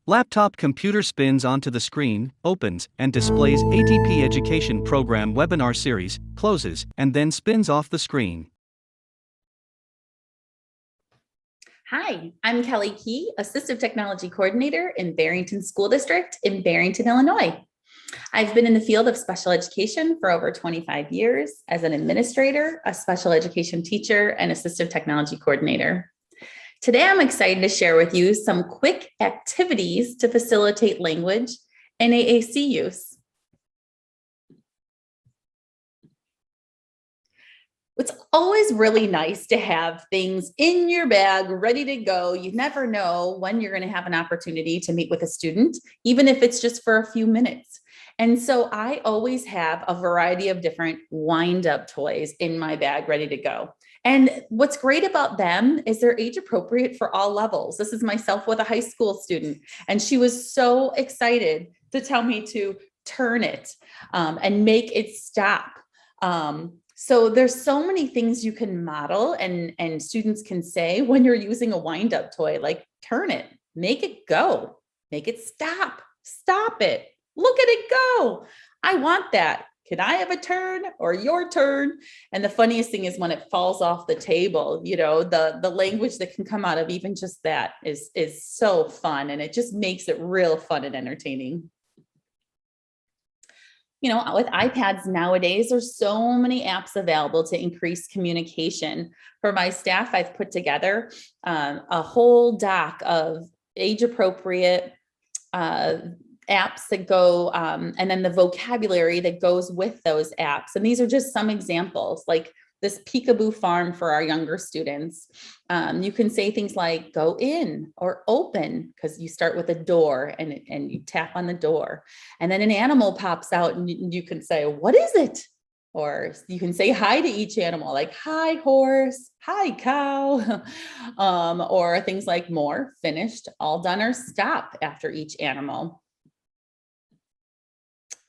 Laptop computer spins onto the screen, opens, and displays ATP Education Program webinar series, closes, and then spins off the screen. Hi, I'm Kelly Key, Assistive Technology Coordinator in Barrington School District in Barrington, Illinois. I've been in the field of special education for over 25 years as an administrator, a special education teacher, and assistive technology coordinator. Today, I'm excited to share with you some quick activities to facilitate language and AAC use. It's always really nice to have things in your bag ready to go. You never know when you're going to have an opportunity to meet with a student, even if it's just for a few minutes. And so I always have a variety of different wind-up toys in my bag ready to go. And what's great about them is they're age appropriate for all levels. This is myself with a high school student, and she was so excited to tell me to turn it and make it stop. So there's so many things you can model and students can say when you're using a wind-up toy, like turn it, make it go, make it stop, stop it, look at it go. I want that. Can I have a turn or your turn? And the funniest thing is when it falls off the table, you know, the language that can come out of even just that is so fun, and it just makes it real fun and entertaining. You know, with iPads nowadays, there's so many apps available to increase communication. For my staff, I've put together a whole doc of age-appropriate apps that go, and then the vocabulary that goes with those apps. And these are just some examples, like this peekaboo farm for our younger students. You can say things like go in or open, because you start with a door and you tap on the door. And then an animal pops out and you can say, what is it? Or you can say hi to each animal, like hi horse, hi cow, or things like more, finished, all done, or stop after each animal.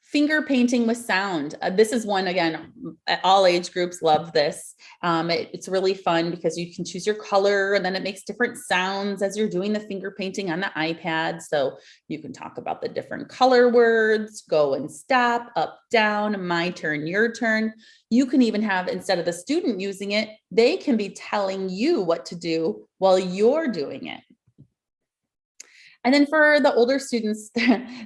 Finger painting with sound. This is one, again, all age groups love this. It's really fun because you can choose your color, and then it makes different sounds as you're doing the finger painting on the iPad. So you can talk about the different color words, go and stop, up, down, my turn, your turn. You can even have, instead of the student using it, they can be telling you what to do while you're doing it. And then for the older students,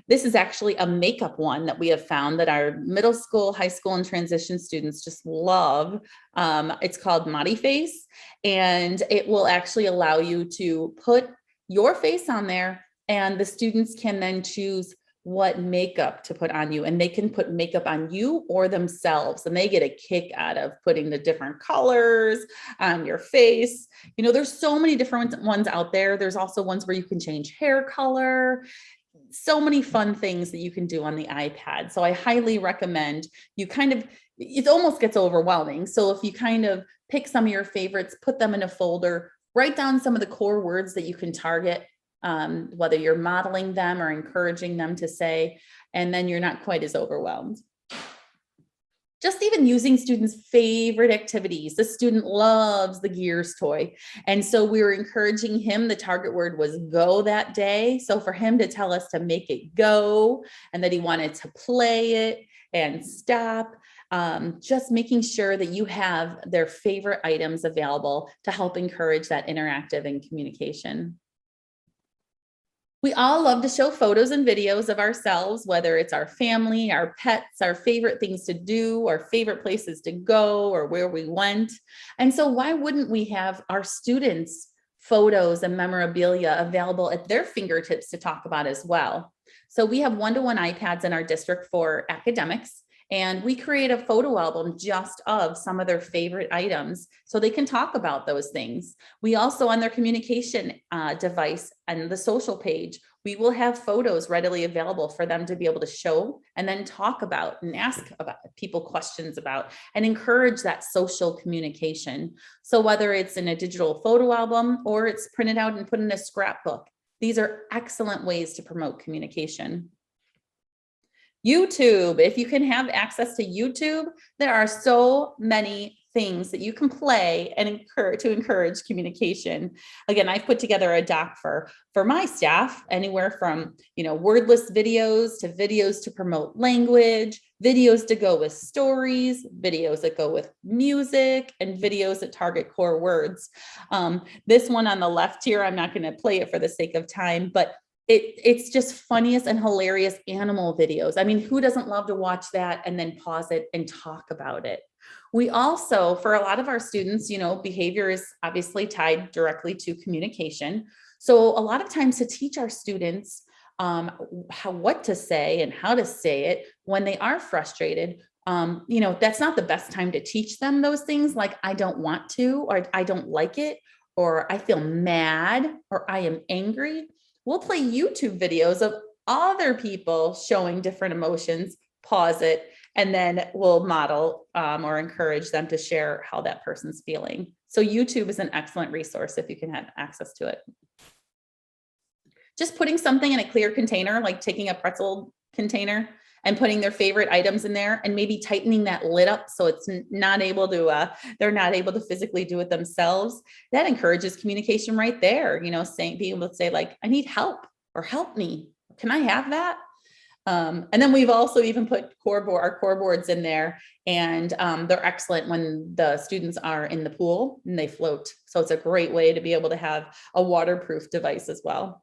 this is actually a makeup one that we have found that our middle school, high school, and transition students just love. It's called Madi Face, and it will actually allow you to put your face on there, and the students can then choose what makeup to put on you, and they can put makeup on you or themselves, and they get a kick out of putting the different colors on your face. You know, there's so many different ones out there. There's also ones where you can change hair color. So many fun things that you can do on the iPad. So I highly recommend you it almost gets overwhelming. So if you kind of pick some of your favorites, put them in a folder, write down some of the core words that you can target, whether you're modeling them or encouraging them to say, and then you're not quite as overwhelmed. Just even using students' favorite activities. The student loves the Gears toy. And so we were encouraging him, the target word was go that day. So for him to tell us to make it go, and that he wanted to play it and stop, just making sure that you have their favorite items available to help encourage that interactive and communication. We all love to show photos and videos of ourselves, whether it's our family, our pets, our favorite things to do, our favorite places to go, or where we went. And so why wouldn't we have our students' photos and memorabilia available at their fingertips to talk about as well? So we have one-to-one iPads in our district for academics, and we create a photo album just of some of their favorite items so they can talk about those things. We also, on their communication device and the social page, we will have photos readily available for them to be able to show and then talk about and ask about people questions about and encourage that social communication. So whether it's in a digital photo album or it's printed out and put in a scrapbook, these are excellent ways to promote communication. YouTube, if you can have access to YouTube, there are so many things that you can play and encourage communication. Again, I've put together a doc for my staff, anywhere from, wordless videos to promote language, videos to go with stories, videos that go with music, and videos that target core words. This one on the left here, I'm not going to play it for the sake of time, but it's just funniest and hilarious animal videos. I mean, who doesn't love to watch that and then pause it and talk about it? We also, for a lot of our students, behavior is obviously tied directly to communication. So a lot of times to teach our students what to say and how to say it when they are frustrated, that's not the best time to teach them those things, like I don't want to, or I don't like it, or I feel mad, or I am angry. We'll play YouTube videos of other people showing different emotions, pause it, and then we'll model or encourage them to share how that person's feeling. So YouTube is an excellent resource if you can have access to it. Just putting something in a clear container, like taking a pretzel container and putting their favorite items in there and maybe tightening that lid up so it's not able to, they're not able to physically do it themselves. That encourages communication right there, being able to say like, I need help, or help me. Can I have that? And then we've also even put our core boards in there, and they're excellent when the students are in the pool and they float. So it's a great way to be able to have a waterproof device as well.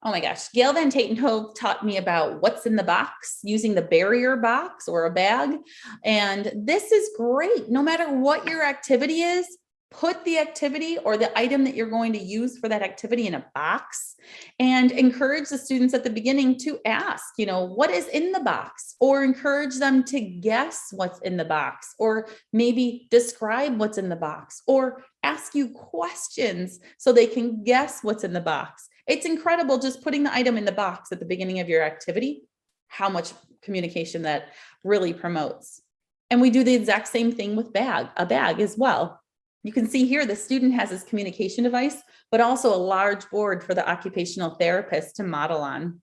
Oh my gosh, Gail Van Tatenhove taught me about what's in the box, using the barrier box or a bag. And this is great. No matter what your activity is, put the activity or the item that you're going to use for that activity in a box, and encourage the students at the beginning to ask, what is in the box, or encourage them to guess what's in the box, or maybe describe what's in the box, or ask you questions so they can guess what's in the box. It's incredible just putting the item in the box at the beginning of your activity, how much communication that really promotes. And we do the exact same thing with a bag as well. You can see here the student has his communication device, but also a large board for the occupational therapist to model on.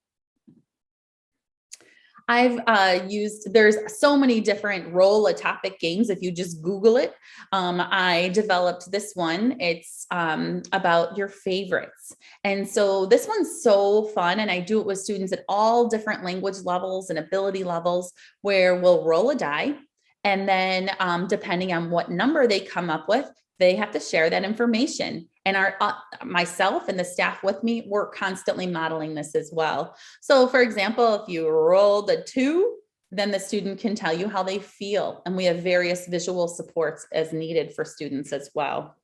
There's so many different roll a topic games. If you just Google it, I developed this one. It's about your favorites. And so this one's so fun. And I do it with students at all different language levels and ability levels, where we'll roll a die. And then depending on what number they come up with, they have to share that information. And myself and the staff with me, we're constantly modeling this as well. So for example, if you rolled a 2, then the student can tell you how they feel. And we have various visual supports as needed for students as well.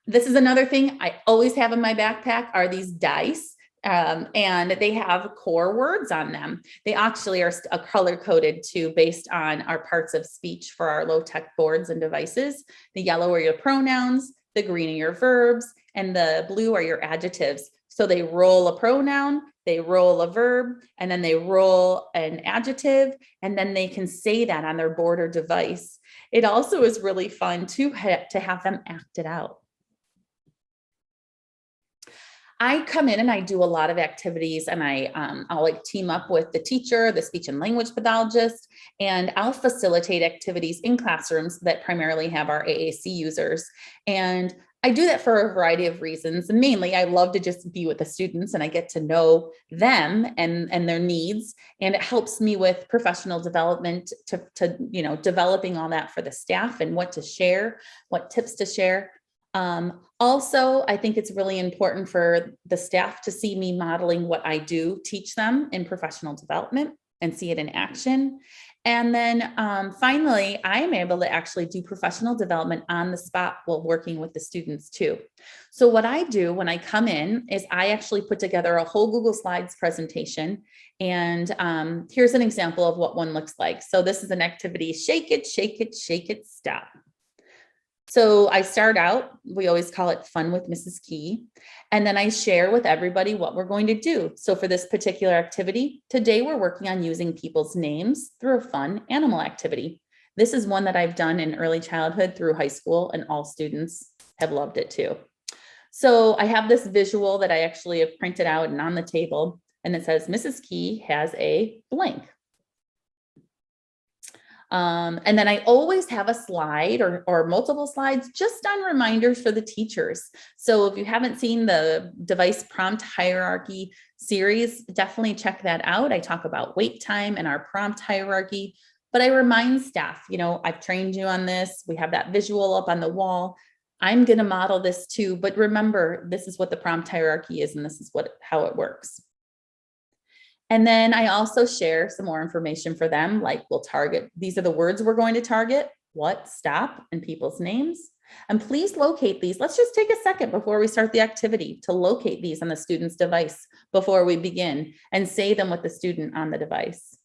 This is another thing I always have in my backpack are these dice. And they have core words on them. They actually are color coded too, based on our parts of speech for our low tech boards and devices. The yellow are your pronouns, the green are your verbs, and the blue are your adjectives. So they roll a pronoun, they roll a verb, and then they roll an adjective, and then they can say that on their board or device. It also is really fun to have them act it out. I come in and I do a lot of activities, and I'll like team up with the teacher, the speech and language pathologist, and I'll facilitate activities in classrooms that primarily have our AAC users. And I do that for a variety of reasons. And mainly, I love to just be with the students and I get to know them and their needs. And it helps me with professional development to developing all that for the staff and what to share, what tips to share. Also, I think it's really important for the staff to see me modeling what I do teach them in professional development and see it in action. And then finally, I am able to actually do professional development on the spot while working with the students too. So what I do when I come in is I actually put together a whole Google Slides presentation. And here's an example of what one looks like. So this is an activity, shake it, shake it, shake it, stop. So I start out, we always call it fun with Mrs. Key. And then I share with everybody what we're going to do. So for this particular activity, today we're working on using people's names through a fun animal activity. This is one that I've done in early childhood through high school, and all students have loved it too. So I have this visual that I actually have printed out and on the table, and it says Mrs. Key has a blank. And then I always have a slide or multiple slides just on reminders for the teachers. So if you haven't seen the device prompt hierarchy series, definitely check that out. I talk about wait time and our prompt hierarchy, but I remind staff, you know, I've trained you on this. We have that visual up on the wall. I'm going to model this too, but remember, this is what the prompt hierarchy is, and this is how it works. And then I also share some more information for them, like we'll target, these are the words we're going to target, what, stop, and people's names. And please locate these. Let's just take a second before we start the activity to locate these on the student's device before we begin and say them with the student on the device.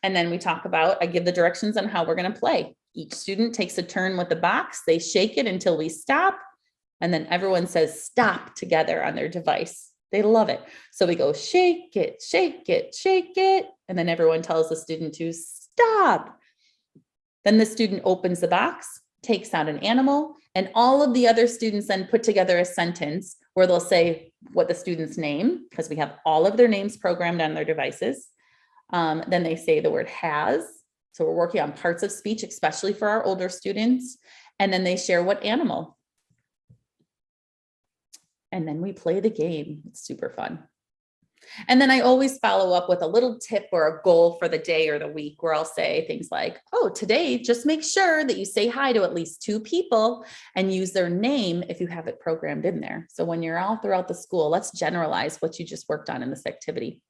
And then we talk about, I give the directions on how we're going to play. Each student takes a turn with the box. They shake it until we stop. And then everyone says stop together on their device. They love it. So we go shake it, shake it, shake it. And then everyone tells the student to stop. Then the student opens the box, takes out an animal, and all of the other students then put together a sentence where they'll say what the student's name, because we have all of their names programmed on their devices. Then they say the word has. So we're working on parts of speech, especially for our older students. And then they share what animal. And then we play the game. It's super fun. And then I always follow up with a little tip or a goal for the day or the week where I'll say things like, oh, today, just make sure that you say hi to at least 2 people and use their name if you have it programmed in there. So when you're all throughout the school, let's generalize what you just worked on in this activity.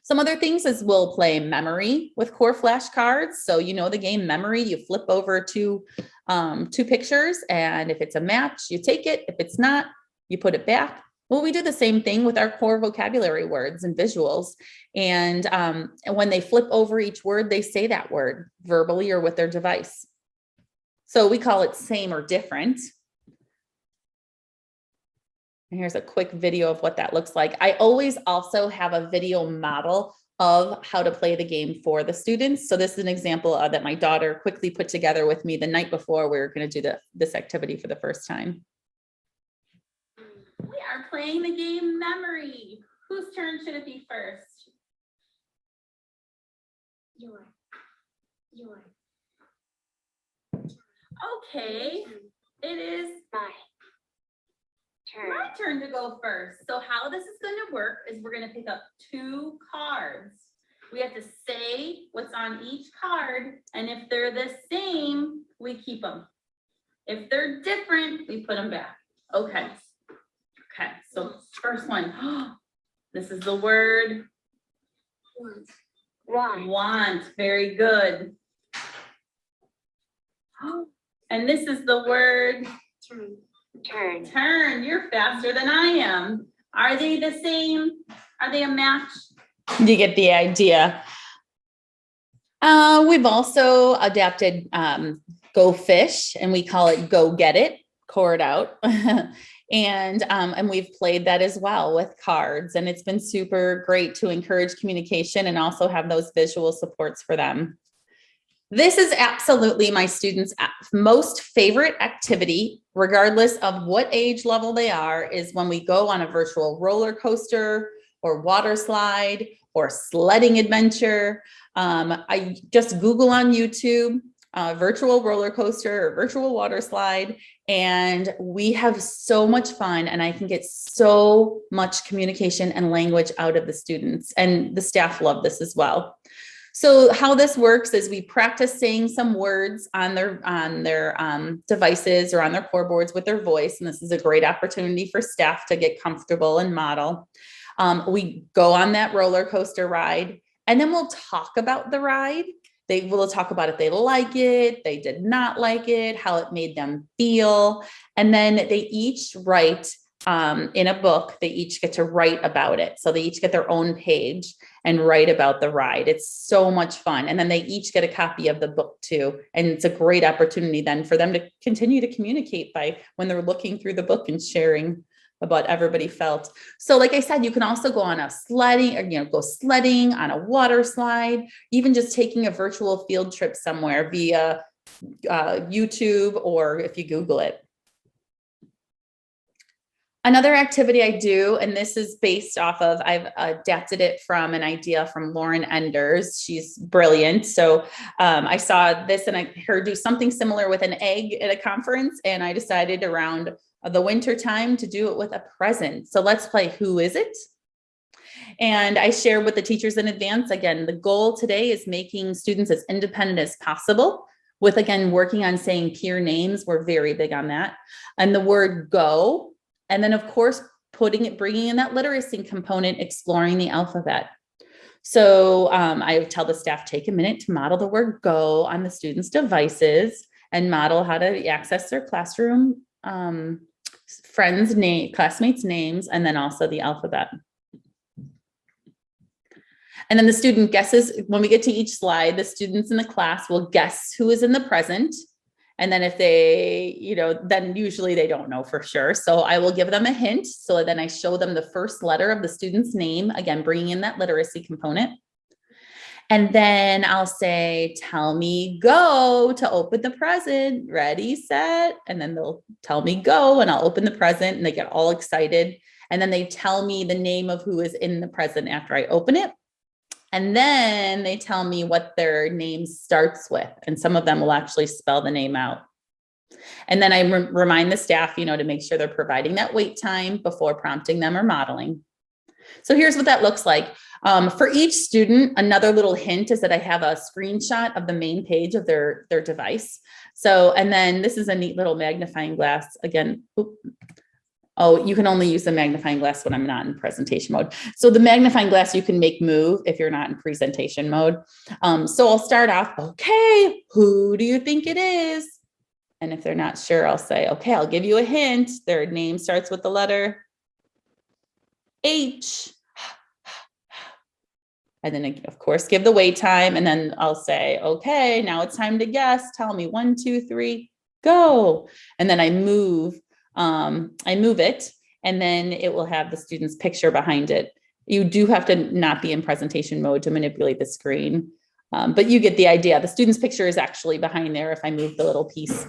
Some other things is we'll play memory with core flashcards. So you know the game memory, you flip over two pictures, and if it's a match, you take it. If it's not, you put it back. Well, we do the same thing with our core vocabulary words and visuals. And when they flip over each word, they say that word verbally or with their device. So we call it same or different. And here's a quick video of what that looks like. I always also have a video model of how to play the game for the students. So this is an example that my daughter quickly put together with me the night before we were going to do this activity for the first time. We are playing the game memory. Whose turn should it be first? Yours. Okay, it is My turn. my turn to go first. So how this is going to work is we're going to pick up 2 cards. We have to say what's on each card, and if they're the same, we keep them. If they're different, we put them back. Okay. Okay, so first one. This is the word want. Very good. And this is the word Turn. turn. You're faster than I am. Are they the same? Are they a match? You get the idea. We've also adapted go fish, and we call it go get it, cord out. And we've played that as well with cards, and it's been super great to encourage communication and also have those visual supports for them. This is absolutely my students' most favorite activity, regardless of what age level they are, is when we go on a virtual roller coaster or water slide or sledding adventure. I just Google on YouTube, virtual roller coaster or virtual water slide, and we have so much fun, and I can get so much communication and language out of the students, and the staff love this as well. So how this works is we practice saying some words on their devices or on their core boards with their voice, and this is a great opportunity for staff to get comfortable and model. We go on that roller coaster ride, and then we'll talk about the ride. They will talk about if they like it, they did not like it, how it made them feel. And then they each write in a book, they each get to write about it. So they each get their own page and write about the ride. It's so much fun. And then they each get a copy of the book too. And it's a great opportunity then for them to continue to communicate by when they're looking through the book and sharing about everybody felt. So like I said, you can also go on a sledding, or go sledding, on a water slide, even just taking a virtual field trip somewhere via YouTube, or if you Google it. Another activity I do, and this is based off of, I've adapted it from an idea from Lauren Enders. She's brilliant. So I saw this and I heard her do something similar with an egg at a conference, and I decided around the winter time to do it with a present. So let's play Who Is It? And I shared with the teachers in advance. Again, the goal today is making students as independent as possible with, again, working on saying peer names. We're very big on that. And the word go. And then, of course, bringing in that literacy component, exploring the alphabet. So I tell the staff, take a minute to model the word go on the students' devices and model how to access their classroom, classmates' names, and then also the alphabet. And then the student guesses, when we get to each slide, the students in the class will guess who is in the present. And then if they, then usually they don't know for sure. So I will give them a hint. So then I show them the first letter of the student's name, again, bringing in that literacy component. And then I'll say, tell me go to open the present, ready, set. And then they'll tell me go and I'll open the present and they get all excited. And then they tell me the name of who is in the present after I open it. And then they tell me what their name starts with. And some of them will actually spell the name out. And then I remind the staff, to make sure they're providing that wait time before prompting them or modeling. So here's what that looks like. For each student, another little hint is that I have a screenshot of the main page of their device. So, and then this is a neat little magnifying glass. Again, oh, you can only use the magnifying glass when I'm not in presentation mode. So the magnifying glass you can make move if you're not in presentation mode. So I'll start off, okay, who do you think it is? And if they're not sure, I'll say, okay, I'll give you a hint. Their name starts with the letter H. And then, of course, give the wait time. And then I'll say, okay, now it's time to guess. Tell me 1, 2, 3, go. And then I move it, and then it will have the student's picture behind it. You do have to not be in presentation mode to manipulate the screen, but you get the idea. The student's picture is actually behind there if I move the little piece.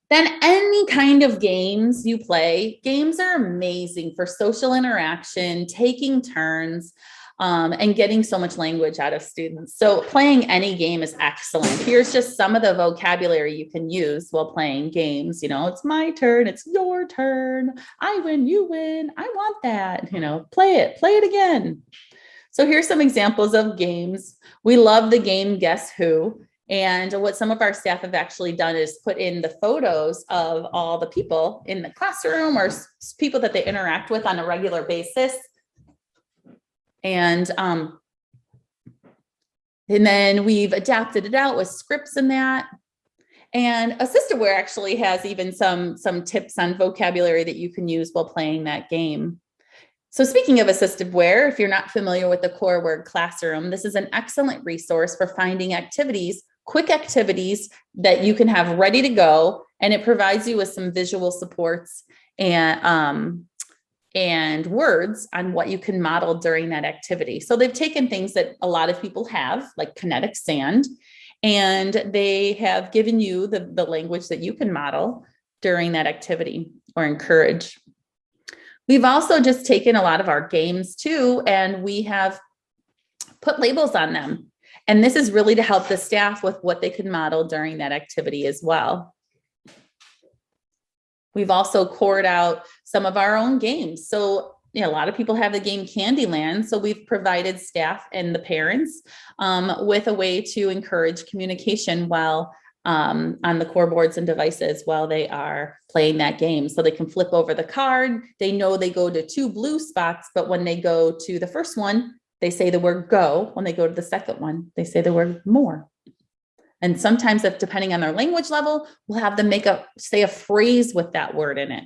Then any kind of games you play, games are amazing for social interaction, taking turns, and getting so much language out of students. So playing any game is excellent. Here's just some of the vocabulary you can use while playing games. It's my turn, it's your turn. I win, you win. I want that. Play it again. So here's some examples of games. We love the game Guess Who. And what some of our staff have actually done is put in the photos of all the people in the classroom or people that they interact with on a regular basis. And then we've adapted it out with scripts in that. And Assistiveware actually has even some tips on vocabulary that you can use while playing that game. So speaking of Assistiveware, if you're not familiar with the Core Word Classroom, this is an excellent resource for finding activities, quick activities that you can have ready to go. And it provides you with some visual supports and words on what you can model during that activity. So they've taken things that a lot of people have, like kinetic sand, and they have given you the language that you can model during that activity or encourage. We've also just taken a lot of our games too, and we have put labels on them. And this is really to help the staff with what they can model during that activity as well. We've also cored out some of our own games. So a lot of people have the game Candyland. So we've provided staff and the parents with a way to encourage communication while on the core boards and devices while they are playing that game. So they can flip over the card. They know they go to 2 blue spots, but when they go to the first one, they say the word go. When they go to the second one, they say the word more. And sometimes, if depending on their language level, we'll have them say a phrase with that word in it.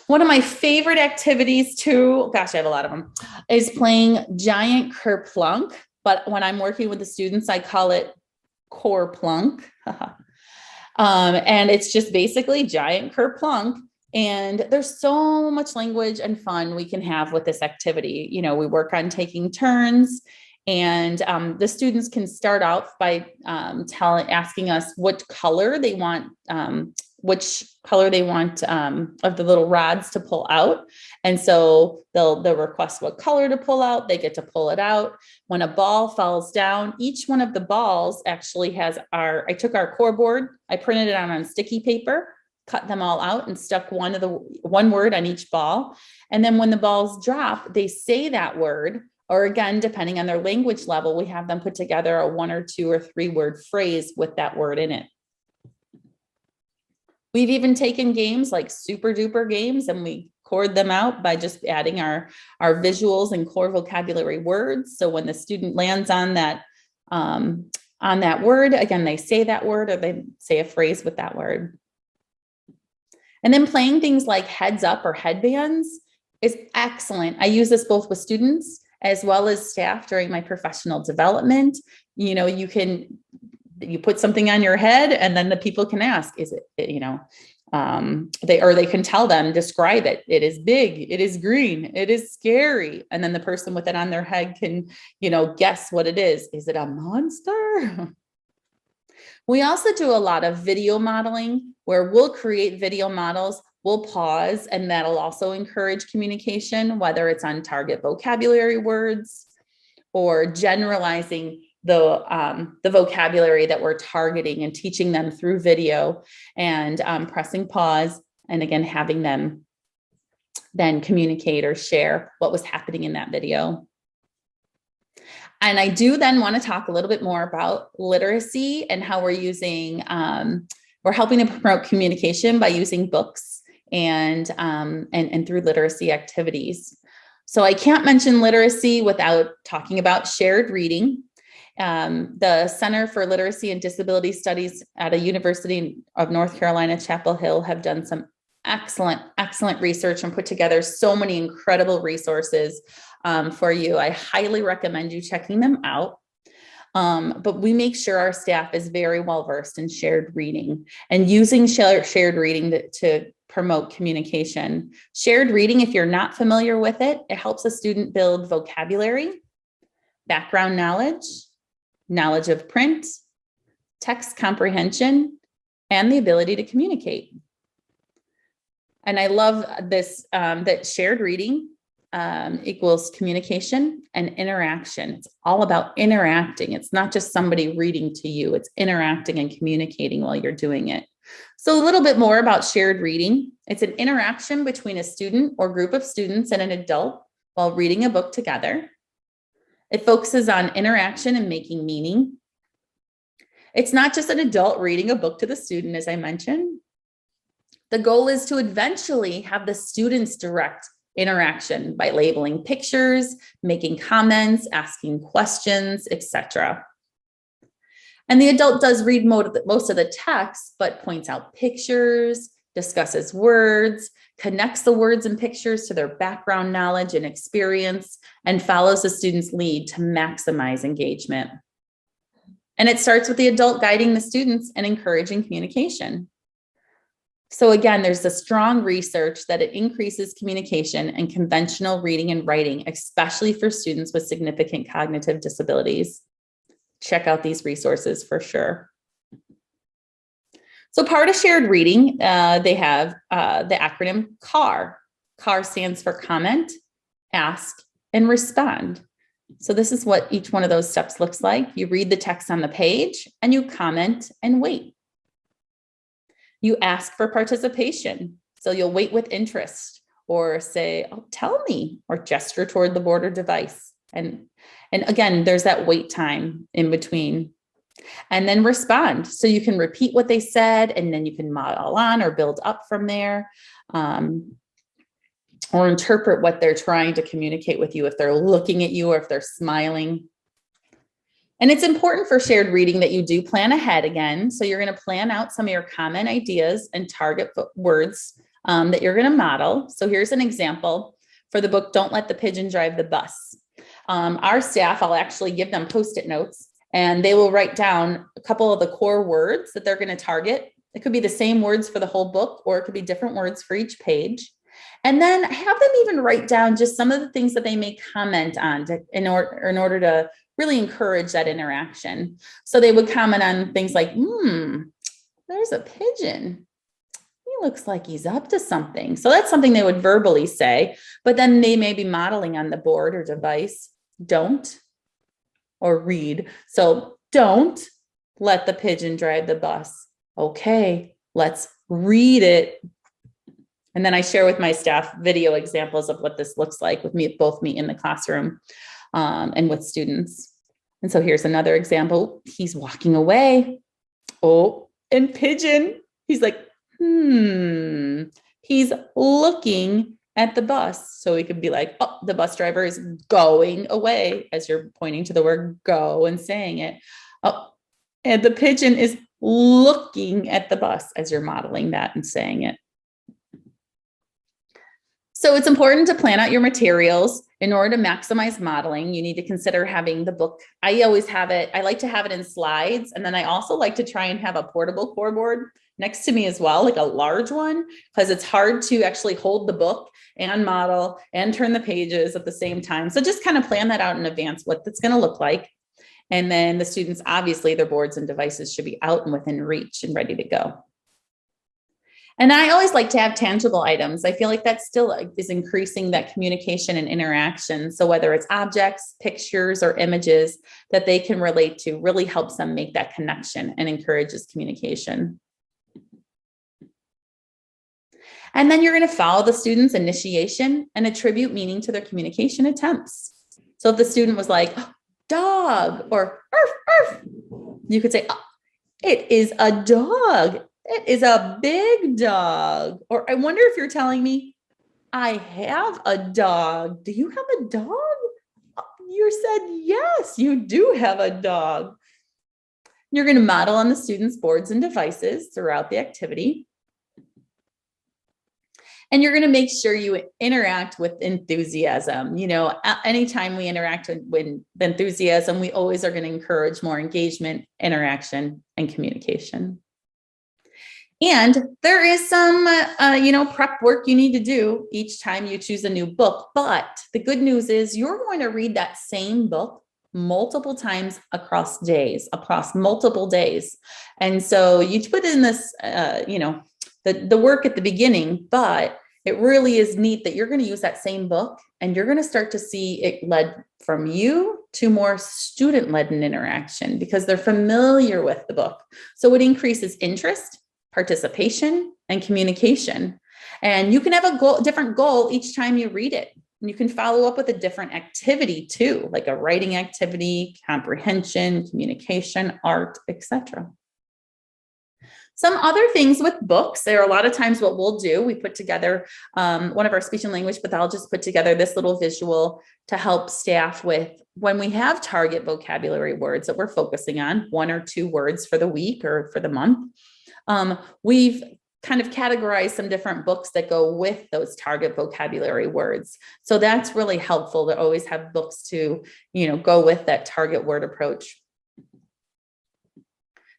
One of my favorite activities too, gosh, I have a lot of them, is playing Giant Kerplunk. But when I'm working with the students, I call it Core Plunk. And it's just basically Giant Kerplunk. And there's so much language and fun we can have with this activity. We work on taking turns. And the students can start out by asking us what color they want which color they want of the little rods to pull out. And so they'll request what color to pull out. They get to pull it out. When a ball falls down, each one of the balls actually has I took our core board, I printed it on sticky paper, cut them all out and stuck one word on each ball. And then when the balls drop, they say that word, or again, depending on their language level, we have them put together a 1 or 2 or 3 word phrase with that word in it. We've even taken games like super duper games and we chord them out by just adding our visuals and core vocabulary words. So when the student lands on that word, again, they say that word or they say a phrase with that word. And then playing things like heads up or headbands is excellent. I use this both with students as well as staff during my professional development. You know, you put something on your head and then the people can ask, is it, they can tell them, describe it. It is big, it is green, it is scary. And then the person with it on their head can, guess what it is. Is it a monster? We also do a lot of video modeling where we'll create video models, we'll pause, and that'll also encourage communication, whether it's on target vocabulary words or generalizing the vocabulary that we're targeting and teaching them through video and pressing pause. And again, having them then communicate or share what was happening in that video. And I do then want to talk a little bit more about literacy and how we're helping to promote communication by using books and through literacy activities. So I can't mention literacy without talking about shared reading. The Center for Literacy and Disability Studies at a University of North Carolina, Chapel Hill, have done some excellent research and put together so many incredible resources for you. I highly recommend you checking them out. But we make sure our staff is very well versed in shared reading and using shared reading to promote communication. Shared reading, if you're not familiar with it, it helps a student build vocabulary, background knowledge of print, text comprehension, and the ability to communicate. And I love this, that shared reading equals communication and interaction. It's all about interacting. It's not just somebody reading to you, it's interacting and communicating while you're doing it. So a little bit more about shared reading. It's an interaction between a student or group of students and an adult while reading a book together. It focuses on interaction and making meaning. It's not just an adult reading a book to the student, as I mentioned. The goal is to eventually have the students direct interaction by labeling pictures, making comments, asking questions, etc. And the adult does read most of the text, but points out pictures, discusses words, connects the words and pictures to their background knowledge and experience, and follows the student's lead to maximize engagement. And it starts with the adult guiding the students and encouraging communication. So again, there's a strong research that it increases communication and conventional reading and writing, especially for students with significant cognitive disabilities. Check out these resources for sure. So part of shared reading, they have the acronym CAR. CAR stands for comment, ask, and respond. So this is what each one of those steps looks like. You read the text on the page and you comment and wait. You ask for participation. So you'll wait with interest or say, oh, tell me, or gesture toward the board or device. And again, there's that wait time in between. And then respond. So you can repeat what they said and then you can model on or build up from there, or interpret what they're trying to communicate with you, if they're looking at you or if they're smiling. And it's important for shared reading that you do plan ahead again. So you're going to plan out some of your common ideas and target words that you're going to model. So here's an example for the book, Don't Let the Pigeon Drive the Bus. Our staff, I'll actually give them Post-it notes and they will write down a couple of the core words that they're going to target. It could be the same words for the whole book, or it could be different words for each page. And then have them even write down just some of the things that they may comment on in order to really encourage that interaction. So they would comment on things like, there's a pigeon. looks like he's up to something. So that's something they would verbally say, but then they may be modeling on the board or device, don't, or read. So don't let the pigeon drive the bus. Okay, let's read it. And then I share with my staff video examples of what this looks like with me, both me in the classroom and with students. And so here's another example. He's walking away. Oh, and pigeon, he's like, he's looking at the bus. So he could be like, oh, the bus driver is going away as you're pointing to the word go and saying it. Oh, and the pigeon is looking at the bus as you're modeling that and saying it. So it's important to plan out your materials. In order to maximize modeling, you need to consider having the book. I always have it. I like to have it in slides. And then I also like to try and have a portable core board next to me as well, like a large one, because it's hard to actually hold the book and model and turn the pages at the same time. So just kind of plan that out in advance, what that's going to look like. And then the students, obviously their boards and devices should be out and within reach and ready to go. And I always like to have tangible items. I feel like that still is increasing that communication and interaction. So whether it's objects, pictures, or images that they can relate to really helps them make that connection and encourages communication. And then you're going to follow the student's initiation and attribute meaning to their communication attempts. So if the student was like, oh, dog, or arf, arf, you could say, oh, it is a dog. It is a big dog. Or I wonder if you're telling me, I have a dog. Do you have a dog? You said, yes, you do have a dog. You're going to model on the student's boards and devices throughout the activity. And you're going to make sure you interact with enthusiasm. You know, anytime we interact with enthusiasm, we always are going to encourage more engagement, interaction, and communication. And there is some, prep work you need to do each time you choose a new book. But the good news is you're going to read that same book multiple times across multiple days. And so you put in this, the work at the beginning, but it really is neat that you're going to use that same book and you're going to start to see it led from you to more student-led interaction because they're familiar with the book. So it increases interest, participation, and communication. And you can have a different goal each time you read it. And you can follow up with a different activity too, like a writing activity, comprehension, communication, art, etc. Some other things with books, there are a lot of times what we'll do, we put together, one of our speech and language pathologists put together this little visual to help staff with when we have target vocabulary words that we're focusing on, 1 or 2 words for the week or for the month. We've kind of categorized some different books that go with those target vocabulary words. So that's really helpful to always have books to, go with that target word approach.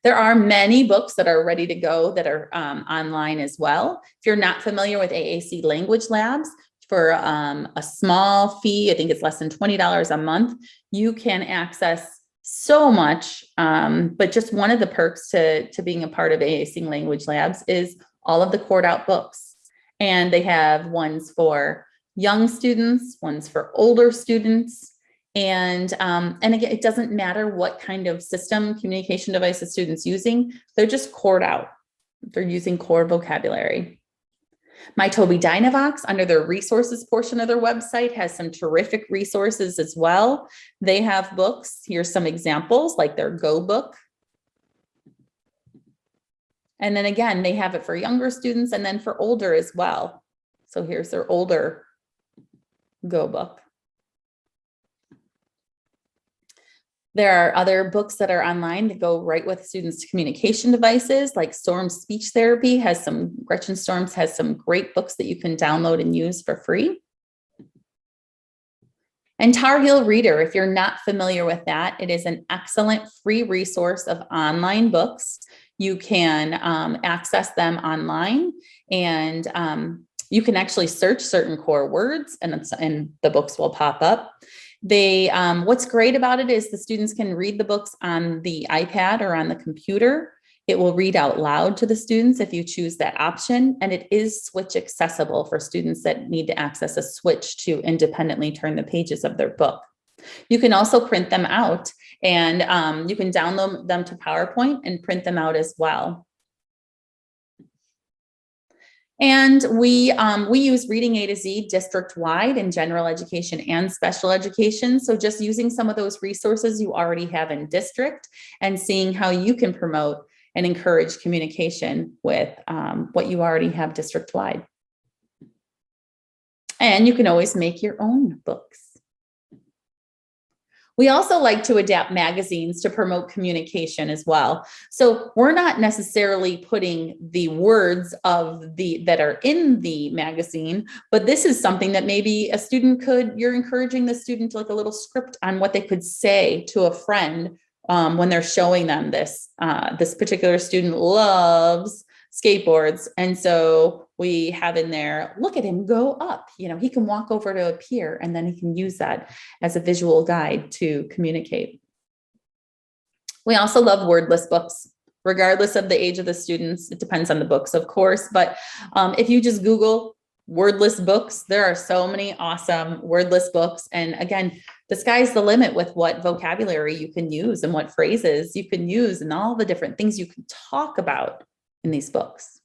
There are many books that are ready to go that are online as well. If you're not familiar with AAC Language Labs, for a small fee, I think it's less than $20 a month, you can access so much, but just one of the perks to being a part of AAC Language Labs is all of the poured out books. And they have ones for young students, ones for older students. And again, it doesn't matter what kind of system, communication device the student's using, they're just poured out. They're using core vocabulary. My Toby Dynavox, under their resources portion of their website, has some terrific resources as well. They have books. Here's some examples, like their Go book. And then again, they have it for younger students and then for older as well. So here's their older Go book. There are other books that are online that go right with students' communication devices, like Storm's Speech Therapy Gretchen Storms has some great books that you can download and use for free. And Tar Heel Reader, if you're not familiar with that, it is an excellent free resource of online books. You can access them online and you can actually search certain core words and the books will pop up. What's great about it is the students can read the books on the iPad or on the computer. It will read out loud to the students if you choose that option, and it is switch accessible for students that need to access a switch to independently turn the pages of their book. You can also print them out, and you can download them to PowerPoint and print them out as well. And we use Reading A to Z district-wide in general education and special education. So just using some of those resources you already have in district and seeing how you can promote and encourage communication with what you already have district-wide. And you can always make your own books. We also like to adapt magazines to promote communication as well. So we're not necessarily putting the words that are in the magazine, but this is something that maybe a student you're encouraging the student to like a little script on what they could say to a friend when they're showing them this. This particular student loves skateboards. And so we have in there, look at him go up, he can walk over to a pier, and then he can use that as a visual guide to communicate. We also love wordless books, regardless of the age of the students. It depends on the books, of course, but if you just Google wordless books, there are so many awesome wordless books. And again, the sky's the limit with what vocabulary you can use and what phrases you can use and all the different things you can talk about in these books.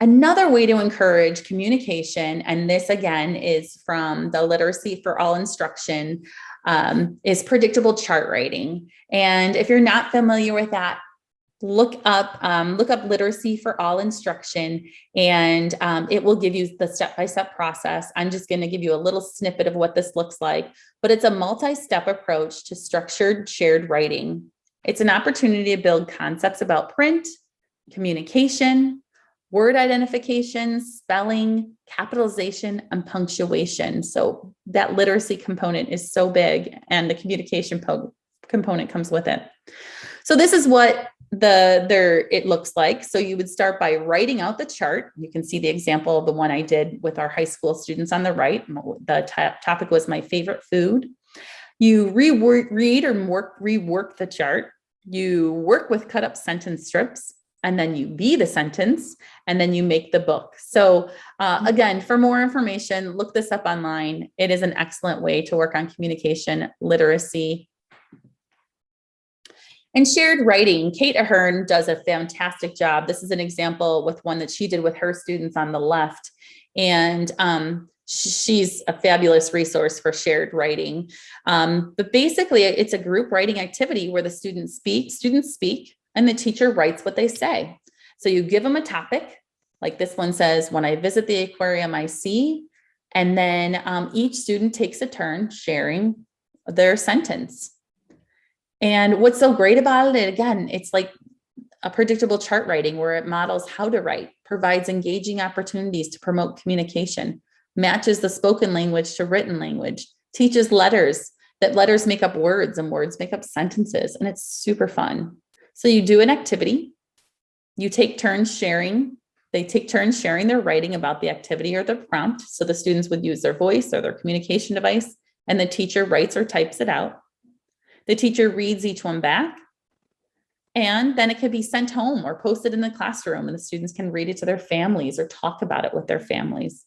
Another way to encourage communication, and this again is from the Literacy for All instruction, is predictable chart writing. And if you're not familiar with that, look up Literacy for All instruction, and it will give you the step-by-step process. I'm just going to give you a little snippet of what this looks like, but it's a multi-step approach to structured shared writing. It's an opportunity to build concepts about print, communication, word identification, spelling, capitalization, and punctuation. So that literacy component is so big, and the communication component comes with it. So this is what it looks like. So you would start by writing out the chart. You can see the example of the one I did with our high school students on the right. The topic was my favorite food. You read or rework the chart. You work with cut up sentence strips, and then you be the sentence, and then you make the book. So again, for more information, look this up online. It is an excellent way to work on communication literacy. And shared writing, Kate Ahern does a fantastic job. This is an example with one that she did with her students on the left. And she's a fabulous resource for shared writing. But basically, it's a group writing activity where the students speak, and the teacher writes what they say. So you give them a topic, like this one says, when I visit the aquarium, I see, and then each student takes a turn sharing their sentence. And what's so great about it, again, it's like a predictable chart writing where it models how to write, provides engaging opportunities to promote communication, matches the spoken language to written language, teaches letters, that letters make up words and words make up sentences, and it's super fun. So you do an activity, you take turns sharing, they take turns sharing their writing about the activity or the prompt. So the students would use their voice or their communication device, and the teacher writes or types it out. The teacher reads each one back, and then it could be sent home or posted in the classroom, and the students can read it to their families or talk about it with their families.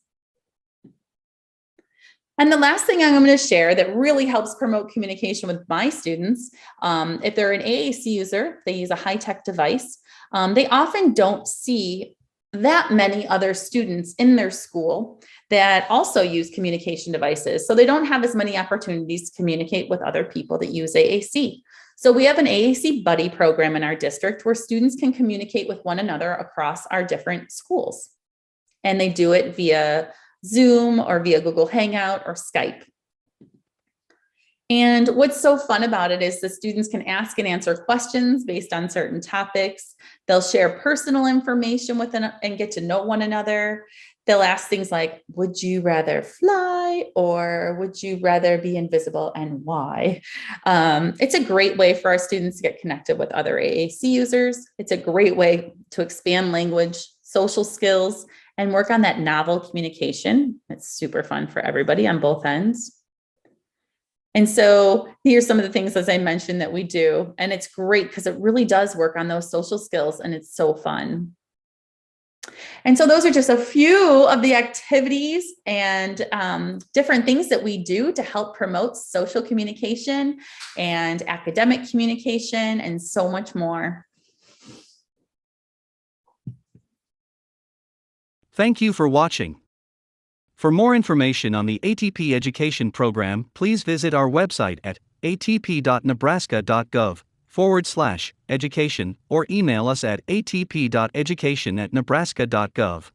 And the last thing I'm going to share that really helps promote communication with my students, if they're an AAC user, they use a high-tech device, they often don't see that many other students in their school that also use communication devices. So they don't have as many opportunities to communicate with other people that use AAC. So we have an AAC buddy program in our district where students can communicate with one another across our different schools. And they do it via Zoom or via Google Hangout or Skype. And what's so fun about it is the students can ask and answer questions based on certain topics. They'll share personal information and get to know one another. They'll ask things like, would you rather fly or would you rather be invisible, and why? It's a great way for our students to get connected with other AAC users. It's a great way to expand language, social skills, and work on that novel communication. It's super fun for everybody on both ends. And so here's some of the things, as I mentioned, that we do. And it's great because it really does work on those social skills and it's so fun. And so those are just a few of the activities and different things that we do to help promote social communication and academic communication and so much more. Thank you for watching. For more information on the ATP education program, please visit our website at atp.nebraska.gov/education or email us at atp.education@nebraska.gov.